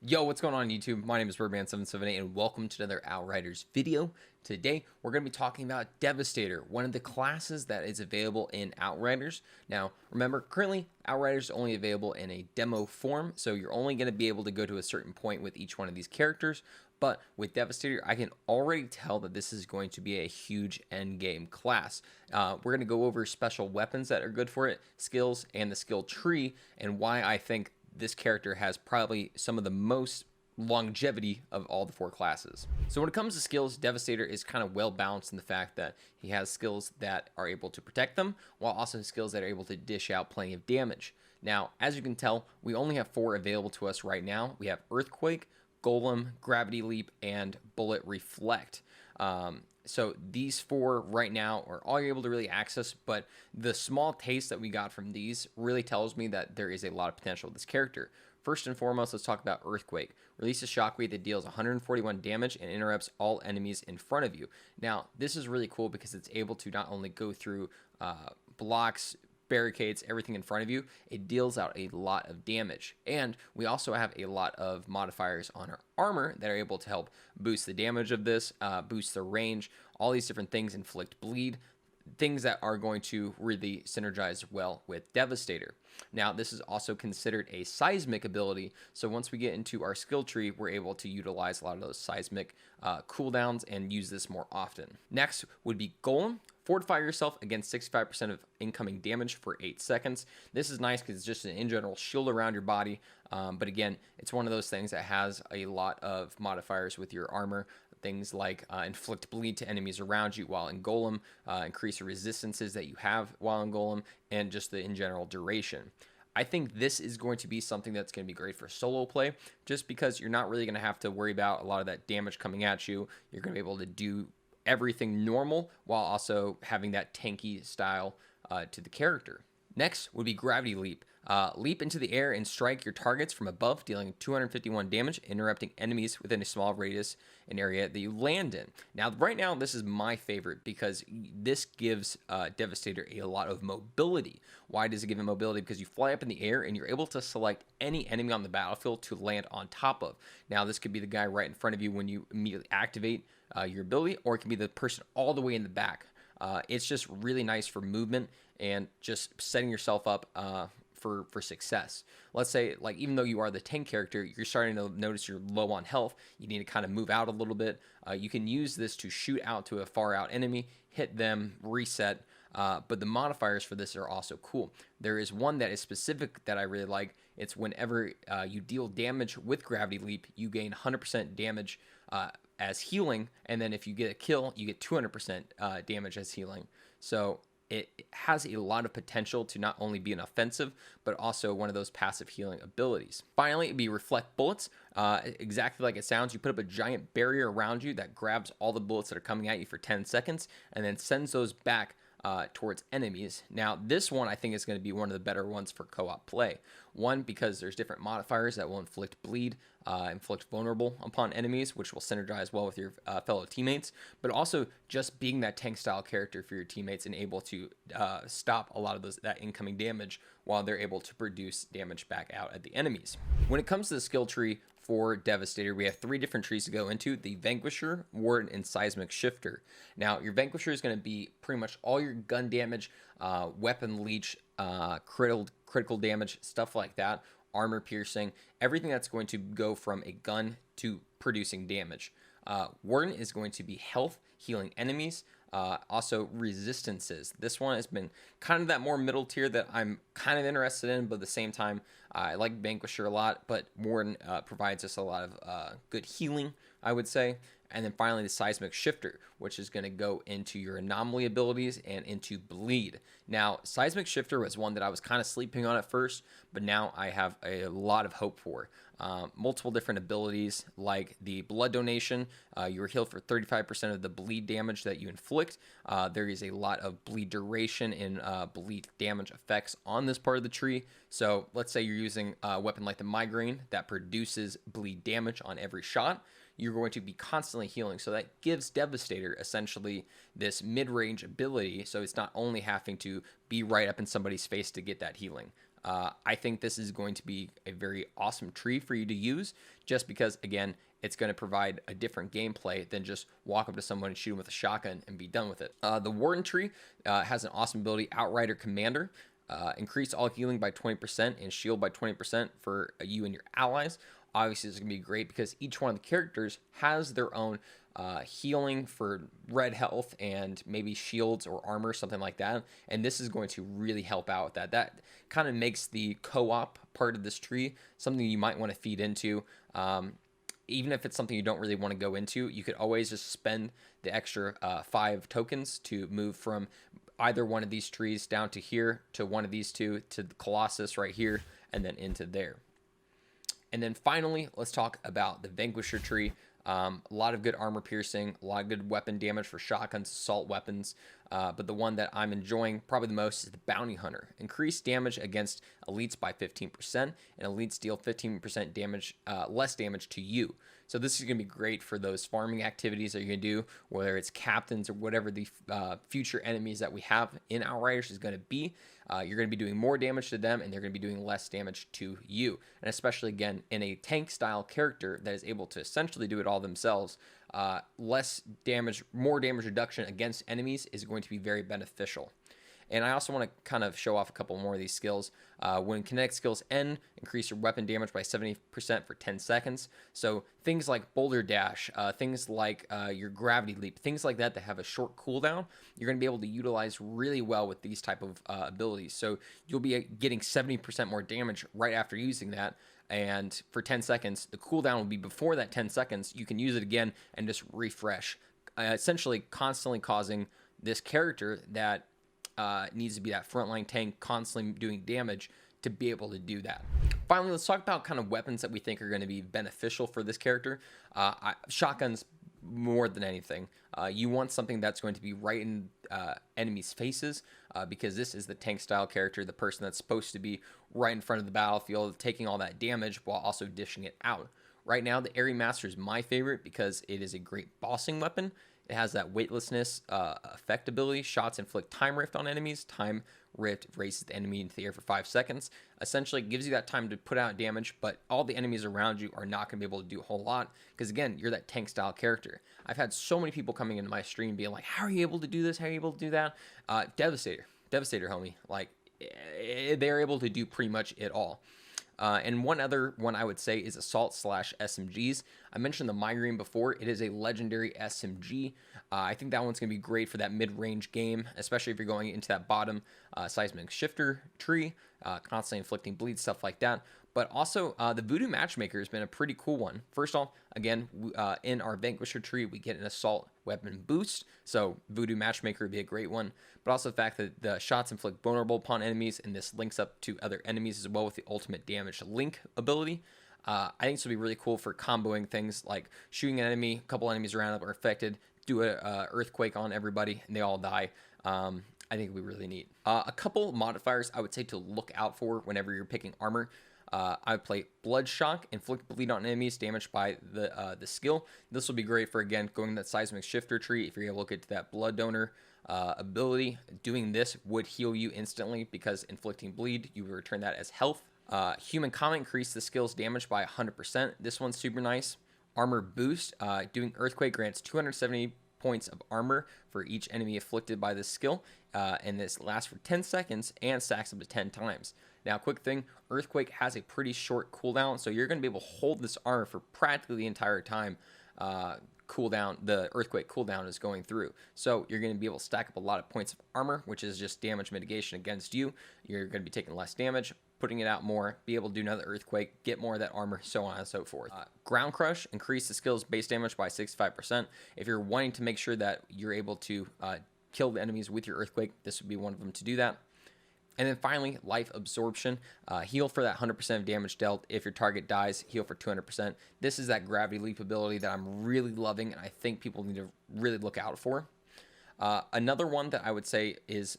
Yo, what's going on YouTube? My name is Birdman778 and welcome to another Outriders video. Today, we're going to be talking about Devastator, one of the classes that is available in Outriders. Now, remember, currently, Outriders is only available in a demo form, so you're only going to be able to go to a certain point with each one of these characters. But with Devastator, I can already tell that this is going to be a huge endgame class. We're going to go over special weapons that are good for it, skills, and the skill tree, and why I think this character has probably some of the most longevity of all the four classes. So when it comes to skills, Devastator is kind of well balanced in the fact that he has skills that are able to protect them, while also skills that are able to dish out plenty of damage. Now, as you can tell, we only have four available to us right now. We have Earthquake, Golem, Gravity Leap, and Bullet Reflect. So these four right now are all you're able to really access, but the small taste that we got from these really tells me that there is a lot of potential with this character. First and foremost, let's talk about Earthquake. Release a shockwave that deals 141 damage and interrupts all enemies in front of you. Now, this is really cool because it's able to not only go through blocks, barricades, everything in front of you, it deals out a lot of damage. And we also have a lot of modifiers on our armor that are able to help boost the damage of this, boost the range, all these different things, inflict bleed, things that are going to really synergize well with Devastator. Now, this is also considered a seismic ability, so once we get into our skill tree, we're able to utilize a lot of those seismic cooldowns and use this more often. Next would be Golem. Fortify yourself against 65% of incoming damage for 8 seconds. This is nice because it's just an in general shield around your body, but again, it's one of those things that has a lot of modifiers with your armor. Things like inflict bleed to enemies around you while in Golem, increase the resistances that you have while in Golem, and just the in general duration. I think this is going to be something that's going to be great for solo play, just because you're not really going to have to worry about a lot of that damage coming at you. You're going to be able to do everything normal while also having that tanky style to the character. Next would be Gravity Leap. Leap into the air and strike your targets from above, dealing 251 damage, interrupting enemies within a small radius and area that you land in. Now, right now, this is my favorite because this gives Devastator a lot of mobility. Why does it give him mobility? Because you fly up in the air and you're able to select any enemy on the battlefield to land on top of. Now, this could be the guy right in front of you when you immediately activate your ability, or it can be the person all the way in the back. It's just really nice for movement and just setting yourself up for success. Let's say, like, even though you are the tank character, you're starting to notice you're low on health. You need to kind of move out a little bit. You can use this to shoot out to a far out enemy, hit them, reset. But the modifiers for this are also cool. There is one that is specific that I really like. It's whenever you deal damage with Gravity Leap, you gain 100% damage as healing, and then if you get a kill, you get 200% damage as healing. So it has a lot of potential to not only be an offensive, but also one of those passive healing abilities. Finally, it'd be Reflect Bullets. Exactly like it sounds, you put up a giant barrier around you that grabs all the bullets that are coming at you for 10 seconds, and then sends those back towards enemies. Now, this one I think is going to be one of the better ones for co-op play. One, because there's different modifiers that will inflict bleed, inflict vulnerable upon enemies, which will synergize well with your fellow teammates, but also just being that tank style character for your teammates and able to stop a lot of that incoming damage while they're able to produce damage back out at the enemies. When it comes to the skill tree for Devastator, we have 3 different trees to go into: the Vanquisher, Warden, and Seismic Shifter. Now, your Vanquisher is going to be pretty much all your gun damage, weapon leech, critical damage, stuff like that, armor piercing, everything that's going to go from a gun to producing damage. Warden is going to be health, healing enemies, also resistances. This one has been kind of that more middle tier that I'm kind of interested in, but at the same time, I like Vanquisher a lot, but Warden provides us a lot of good healing, I would say. And then finally, the Seismic Shifter, which is going to go into your anomaly abilities and into bleed. Now, Seismic Shifter was one that I was kind of sleeping on at first, but now I have a lot of hope for. Multiple different abilities like the blood donation. You are healed for 35% of the bleed damage that you inflict. There is a lot of bleed duration and bleed damage effects on this part of the tree. So let's say you're using a weapon like the Migraine that produces bleed damage on every shot. You're going to be constantly healing. So that gives Devastator essentially this mid-range ability. So it's not only having to be right up in somebody's face to get that healing. I think this is going to be a very awesome tree for you to use just because, again, it's going to provide a different gameplay than just walk up to someone and shoot them with a shotgun and be done with it. The Warden tree has an awesome ability, Outrider Commander. Increase all healing by 20% and shield by 20% for you and your allies. Obviously, this is going to be great because each one of the characters has their own healing for red health and maybe shields or armor, something like that. And this is going to really help out with that. That kind of makes the co-op part of this tree something you might want to feed into. Even if it's something you don't really want to go into, you could always just spend the extra 5 tokens to move from either one of these trees down to here, to one of these two, to the Colossus right here, and then into there. And then finally, let's talk about the Vanquisher tree. A lot of good armor piercing, a lot of good weapon damage for shotguns, assault weapons. But the one that I'm enjoying probably the most is the Bounty Hunter. Increased damage against elites by 15%, and elites deal 15% damage, less damage to you. So this is going to be great for those farming activities that you're going to do, whether it's captains or whatever the future enemies that we have in Outriders is going to be. You're going to be doing more damage to them, and they're going to be doing less damage to you. And especially, again, in a tank-style character that is able to essentially do it all themselves, less damage, more damage reduction against enemies is going to be very beneficial. And I also want to kind of show off a couple more of these skills. When kinetic skills end, increase your weapon damage by 70% for 10 seconds. So things like Boulder Dash, things like your Gravity Leap, things like that that have a short cooldown, you're going to be able to utilize really well with these type of abilities. So you'll be getting 70% more damage right after using that. And for 10 seconds, the cooldown will be before that 10 seconds. You can use it again and just refresh, essentially constantly causing this character that needs to be that frontline tank constantly doing damage to be able to do that. Finally, let's talk about kind of weapons that we think are going to be beneficial for this character. Shotguns more than anything. You want something that's going to be right in enemies' faces because this is the tank style character, the person that's supposed to be right in front of the battlefield, taking all that damage while also dishing it out. Right now, the Airy Master is my favorite because it is a great bossing weapon. It has that weightlessness effect ability. Shots inflict time rift on enemies. Time rift races the enemy into the air for 5 seconds. Essentially, it gives you that time to put out damage, but all the enemies around you are not going to be able to do a whole lot because, again, you're that tank style character. I've had so many people coming into my stream being like, how are you able to do this? How are you able to do that? Devastator, homie. Like, they're able to do pretty much it all. And one other one I would say is Assault / SMGs. I mentioned the Migraine before. It is a legendary SMG. I think that one's going to be great for that mid-range game, especially if you're going into that bottom Seismic Shifter tree, constantly inflicting bleed, stuff like that. But also, the Voodoo Matchmaker has been a pretty cool one. First off, again, in our Vanquisher tree, we get an assault weapon boost. So Voodoo Matchmaker would be a great one. But also the fact that the shots inflict vulnerable upon enemies, and this links up to other enemies as well with the ultimate damage link ability. I think this would be really cool for comboing things like shooting an enemy, a couple enemies around that are affected, do a earthquake on everybody, and they all die. I think it would be really neat. A couple modifiers I would say to look out for whenever you're picking armor. I would play Blood Shock, inflict bleed on enemies damaged by the skill. This will be great for, again, going that Seismic Shifter tree. If you're able to get to that blood donor ability, doing this would heal you instantly because inflicting bleed, you would return that as health. Human Comet, increase the skill's damage by 100%. This one's super nice. Armor Boost, doing Earthquake grants 270 points of armor for each enemy afflicted by this skill, and this lasts for 10 seconds and stacks up to 10 times. Now, quick thing, Earthquake has a pretty short cooldown, so you're going to be able to hold this armor for practically the entire time the Earthquake cooldown is going through. So you're going to be able to stack up a lot of points of armor, which is just damage mitigation against you. You're going to be taking less damage, putting it out more, be able to do another Earthquake, get more of that armor, so on and so forth. Ground Crush, increase the skill's base damage by 65%. If you're wanting to make sure that you're able to kill the enemies with your Earthquake, this would be one of them to do that. And then finally, Life Absorption. Heal for that 100% of damage dealt. If your target dies, heal for 200%. This is that Gravity Leap ability that I'm really loving, and I think people need to really look out for. Another one that I would say is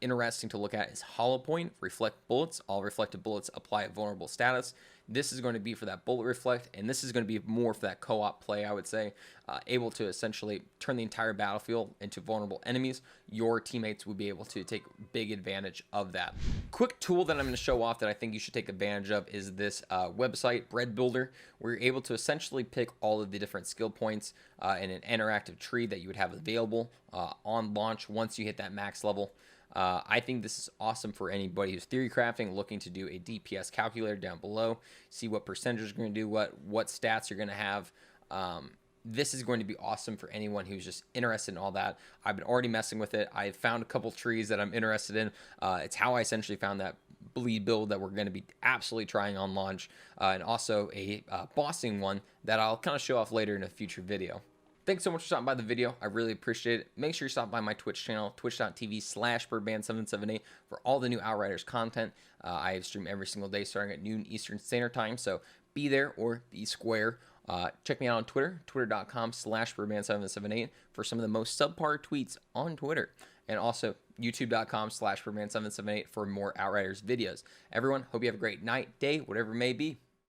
interesting to look at is Hollow Point. Reflect Bullets. All reflected bullets apply at vulnerable status. This is going to be for that bullet reflect, and this is going to be more for that co-op play, I would say, able to essentially turn the entire battlefield into vulnerable enemies. Your teammates will be able to take big advantage of that. Quick tool that I'm going to show off that I think you should take advantage of is this website, Bread Builder, where you're able to essentially pick all of the different skill points in an interactive tree that you would have available on launch once you hit that max level. I think this is awesome for anybody who's theory crafting, looking to do a DPS calculator down below, see what percentages are going to do, what stats you're going to have. This is going to be awesome for anyone who's just interested in all that. I've been already messing with it. I've found a couple trees that I'm interested in. It's how I essentially found that bleed build that we're going to be absolutely trying on launch, and also a bossing one that I'll kind of show off later in a future video. Thanks so much for stopping by the video. I really appreciate it. Make sure you stop by my Twitch channel, twitch.tv/birdman778 for all the new Outriders content. I stream every single day starting at noon Eastern Standard Time, so be there or be square. Check me out on Twitter, twitter.com/birdman778 for some of the most subpar tweets on Twitter. And also youtube.com/birdman778 for more Outriders videos. Everyone, hope you have a great night, day, whatever it may be.